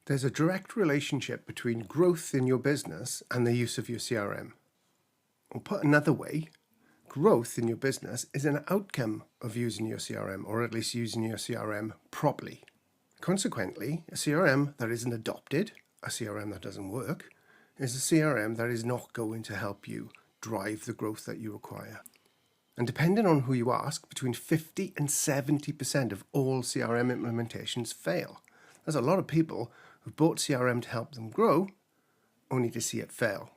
There's a direct relationship between growth in your business and the use of your CRM. Or put another way, growth in your business is an outcome of using your CRM, or at least using your CRM properly. Consequently, a CRM that isn't adopted, a CRM that doesn't work, is a CRM that is not going to help you drive the growth that you require. And depending on who you ask, between 50 and 70% of all CRM implementations fail. There's a lot of people who've bought CRM to help them grow, only to see it fail.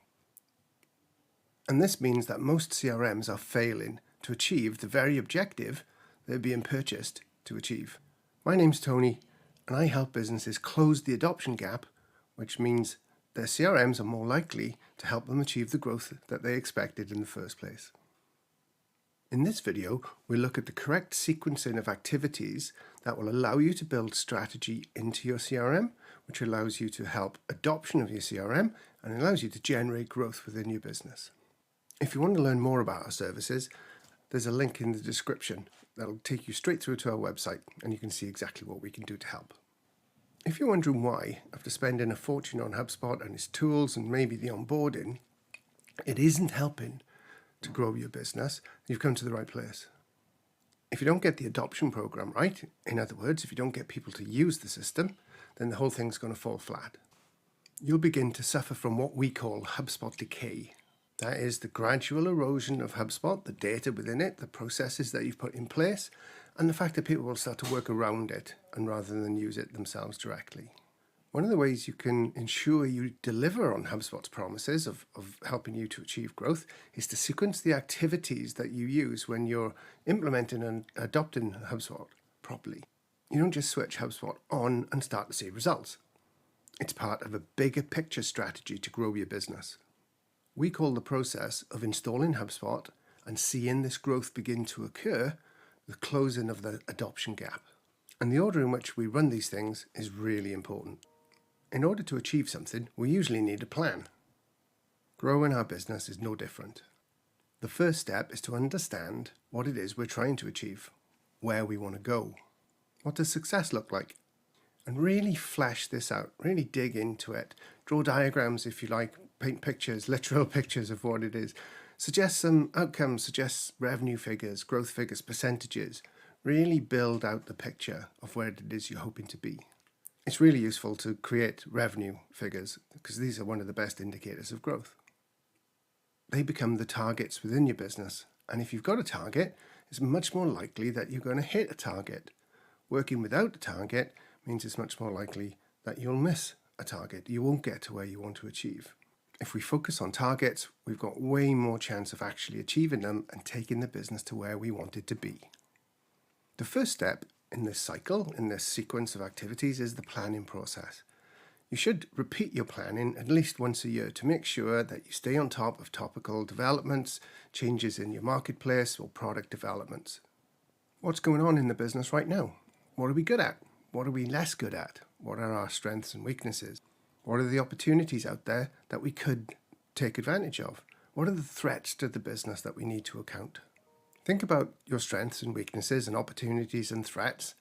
And this means that most CRMs are failing to achieve the very objective they're being purchased to achieve. My name's Tony, and I help businesses close the adoption gap, which means their CRMs are more likely to help them achieve the growth that they expected in the first place. In this video, we'll look at the correct sequencing of activities that will allow you to build strategy into your CRM, which allows you to help adoption of your CRM and allows you to generate growth within your business. If you want to learn more about our services, there's a link in the description that'll take you straight through to our website and you can see exactly what we can do to help. If you're wondering why, after spending a fortune on HubSpot and its tools and maybe the onboarding, it isn't helping to grow your business, you've come to the right place. If you don't get the adoption program right, in other words, if you don't get people to use the system, then the whole thing's going to fall flat. You'll begin to suffer from what we call HubSpot decay. That is the gradual erosion of HubSpot, the data within it, the processes that you've put in place, and the fact that people will start to work around it and rather than use it themselves directly. One of the ways you can ensure you deliver on HubSpot's promises of helping you to achieve growth is to sequence the activities that you use when you're implementing and adopting HubSpot properly. You don't just switch HubSpot on and start to see results. It's part of a bigger picture strategy to grow your business. We call the process of installing HubSpot and seeing this growth begin to occur the closing of the adoption gap. And the order in which we run these things is really important. In order to achieve something, we usually need a plan. Growing our business is no different. The first step is to understand what it is we're trying to achieve, where we want to go. What does success look like? And really flesh this out, really dig into it. Draw diagrams if you like, paint pictures, literal pictures of what it is. Suggest some outcomes, suggest revenue figures, growth figures, percentages. Really build out the picture of where it is you're hoping to be. It's really useful to create revenue figures because these are one of the best indicators of growth. They become the targets within your business. And if you've got a target, it's much more likely that you're going to hit a target. Working without a target means it's much more likely that you'll miss a target. You won't get to where you want to achieve. If we focus on targets, we've got way more chance of actually achieving them and taking the business to where we want it to be. The first step in this cycle, in this sequence of activities, is the planning process. You should repeat your planning at least once a year to make sure that you stay on top of topical developments, changes in your marketplace or product developments. What's going on in the business right now? What are we good at? What are we less good at? What are our strengths and weaknesses? What are the opportunities out there that we could take advantage of? What are the threats to the business that we need to account? Think about your strengths and weaknesses and opportunities and threats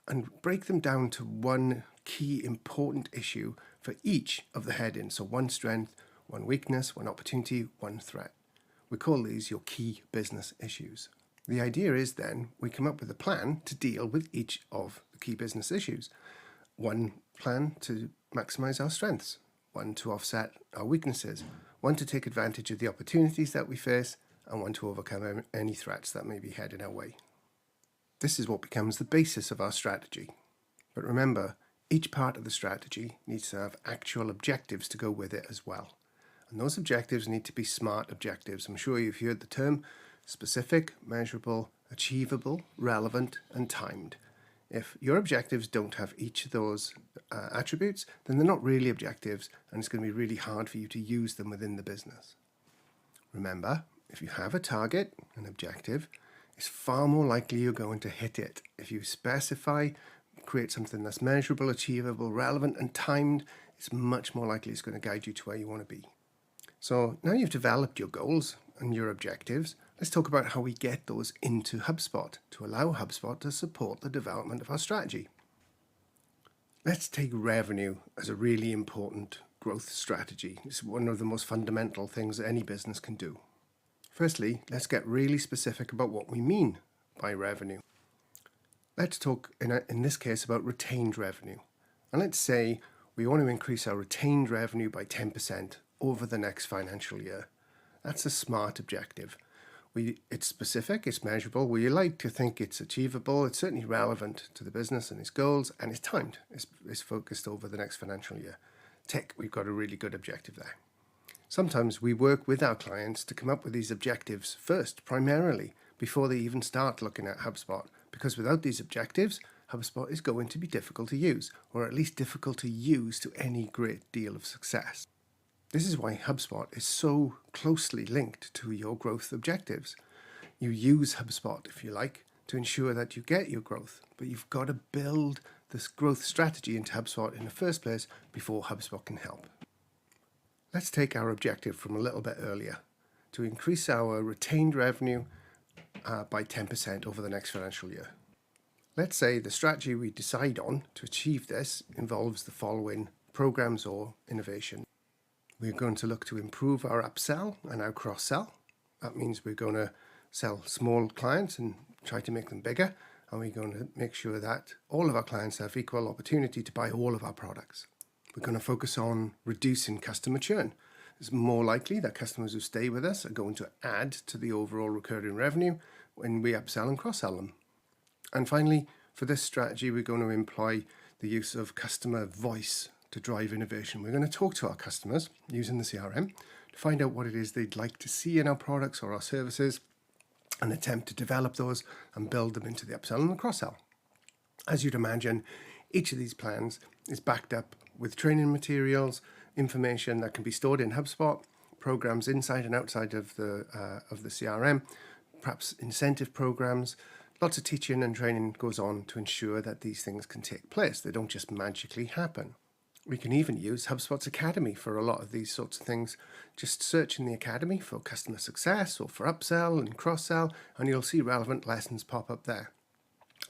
and break them down to one key important issue for each of the headings. So one strength, one weakness, one opportunity, one threat. We call these your key business issues. The idea is then we come up with a plan to deal with each of the key business issues. One plan to maximize our strengths, one to offset our weaknesses, one to take advantage of the opportunities that we face, and one to overcome any threats that may be heading our way. This is what becomes the basis of our strategy. But remember, each part of the strategy needs to have actual objectives to go with it as well. And those objectives need to be SMART objectives. I'm sure you've heard the term: specific, measurable, achievable, relevant, and timed. If your objectives don't have each of those attributes, then they're not really objectives, and it's going to be really hard for you to use them within the business. Remember, if you have a target, an objective, it's far more likely you're going to hit it. If you specify, create something that's measurable, achievable, relevant, and timed, it's much more likely it's going to guide you to where you want to be. So now you've developed your goals and your objectives, let's talk about how we get those into HubSpot to allow HubSpot to support the development of our strategy. Let's take revenue as a really important growth strategy. It's one of the most fundamental things that any business can do. Firstly, let's get really specific about what we mean by revenue. Let's talk in this case about retained revenue. And let's say we want to increase our retained revenue by 10% over the next financial year. That's a smart objective. It's specific, it's measurable. We like to think it's achievable. It's certainly relevant to the business and its goals, and it's timed. It's focused over the next financial year. Tick, we've got a really good objective there. Sometimes we work with our clients to come up with these objectives first, primarily, before they even start looking at HubSpot, because without these objectives, HubSpot is going to be difficult to use, or at least difficult to use to any great deal of success. This is why HubSpot is so closely linked to your growth objectives. You use HubSpot, if you like, to ensure that you get your growth, but you've got to build this growth strategy into HubSpot in the first place before HubSpot can help. Let's take our objective from a little bit earlier, to increase our retained revenue by 10% over the next financial year. Let's say the strategy we decide on to achieve this involves the following programs or innovation. We're going to look to improve our upsell and our cross-sell. That means we're going to sell small clients and try to make them bigger. And we're going to make sure that all of our clients have equal opportunity to buy all of our products. We're going to focus on reducing customer churn. It's more likely that customers who stay with us are going to add to the overall recurring revenue when we upsell and cross-sell them. And finally, for this strategy, we're going to employ the use of customer voice to drive innovation. We're going to talk to our customers using the CRM to find out what it is they'd like to see in our products or our services and attempt to develop those and build them into the upsell and the cross-sell. As you'd imagine, each of these plans is backed up with training materials, information that can be stored in HubSpot, programs inside and outside of the CRM, perhaps incentive programs. Lots of teaching and training goes on to ensure that these things can take place. They don't just magically happen. We can even use HubSpot's Academy for a lot of these sorts of things. Just search in the Academy for customer success or for upsell and cross-sell, and you'll see relevant lessons pop up there.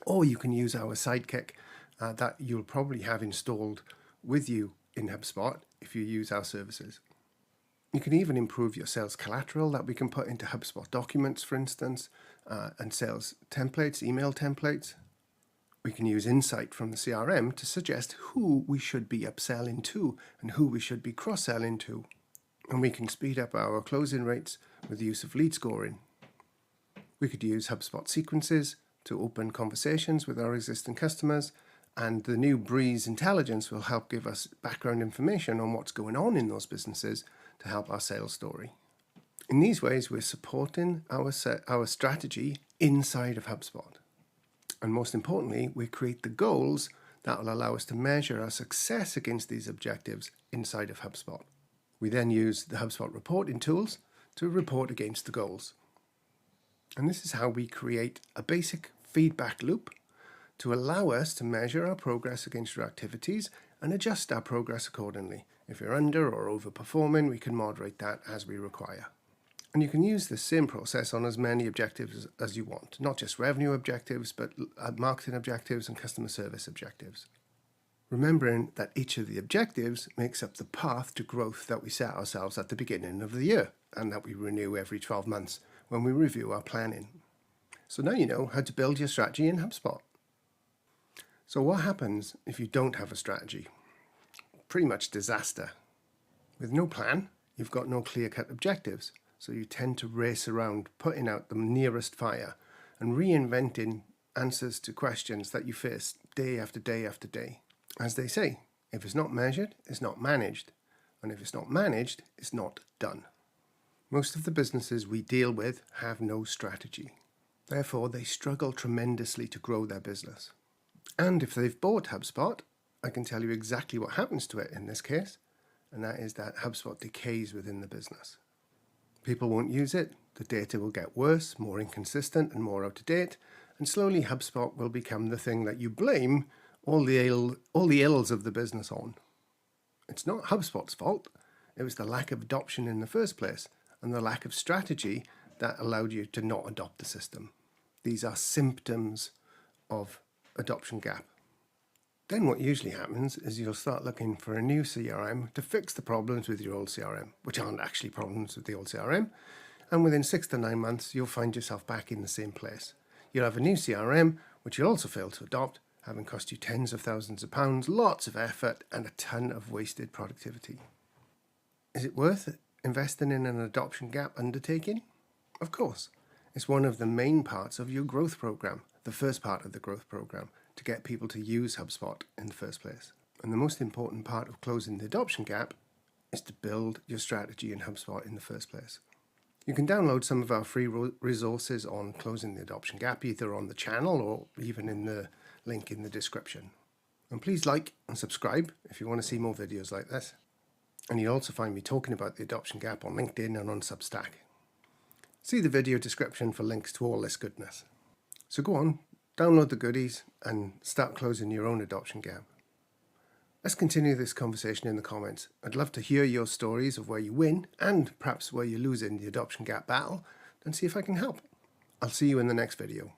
Or you can use our Sidekick that you'll probably have installed with you in HubSpot if you use our services. You can even improve your sales collateral that we can put into HubSpot documents, for instance, and sales templates, email templates. We can use insight from the CRM to suggest who we should be upselling to and who we should be cross-selling to. And we can speed up our closing rates with the use of lead scoring. We could use HubSpot sequences to open conversations with our existing customers, and the new Breeze intelligence will help give us background information on what's going on in those businesses to help our sales story. In these ways, we're supporting our strategy inside of HubSpot. And most importantly, we create the goals that will allow us to measure our success against these objectives inside of HubSpot. We then use the HubSpot reporting tools to report against the goals. And this is how we create a basic feedback loop to allow us to measure our progress against our activities and adjust our progress accordingly. If you're under or overperforming, we can moderate that as we require. And you can use the same process on as many objectives as you want, not just revenue objectives, but marketing objectives and customer service objectives. Remembering that each of the objectives makes up the path to growth that we set ourselves at the beginning of the year and that we renew every 12 months when we review our planning. So now you know how to build your strategy in HubSpot. So what happens if you don't have a strategy? Pretty much disaster. With no plan, you've got no clear-cut objectives. So you tend to race around putting out the nearest fire and reinventing answers to questions that you face day after day after day. As they say, if it's not measured, it's not managed. And if it's not managed, it's not done. Most of the businesses we deal with have no strategy. Therefore, they struggle tremendously to grow their business. And if they've bought HubSpot, I can tell you exactly what happens to it in this case, and that is that HubSpot decays within the business. People won't use it, the data will get worse, more inconsistent and more out of date, and slowly HubSpot will become the thing that you blame all the ills of the business on. It's not HubSpot's fault, it was the lack of adoption in the first place and the lack of strategy that allowed you to not adopt the system. These are symptoms of adoption gap. Then what usually happens is you'll start looking for a new CRM to fix the problems with your old CRM, which aren't actually problems with the old CRM. And within 6 to 9 months, you'll find yourself back in the same place. You'll have a new CRM, which you'll also fail to adopt, having cost you tens of thousands of pounds, lots of effort, and a ton of wasted productivity. Is it worth investing in an adoption gap undertaking? Of course. It's one of the main parts of your growth program, the first part of the growth program, to get people to use HubSpot in the first place. And the most important part of closing the adoption gap is to build your strategy in HubSpot in the first place. You can download some of our free resources on closing the adoption gap, either on the channel or even in the link in the description. And please like and subscribe if you want to see more videos like this. And you'll also find me talking about the adoption gap on LinkedIn and on Substack. See the video description for links to all this goodness. So go on, download the goodies and start closing your own adoption gap. Let's continue this conversation in the comments. I'd love to hear your stories of where you win and perhaps where you lose in the adoption gap battle and see if I can help. I'll see you in the next video.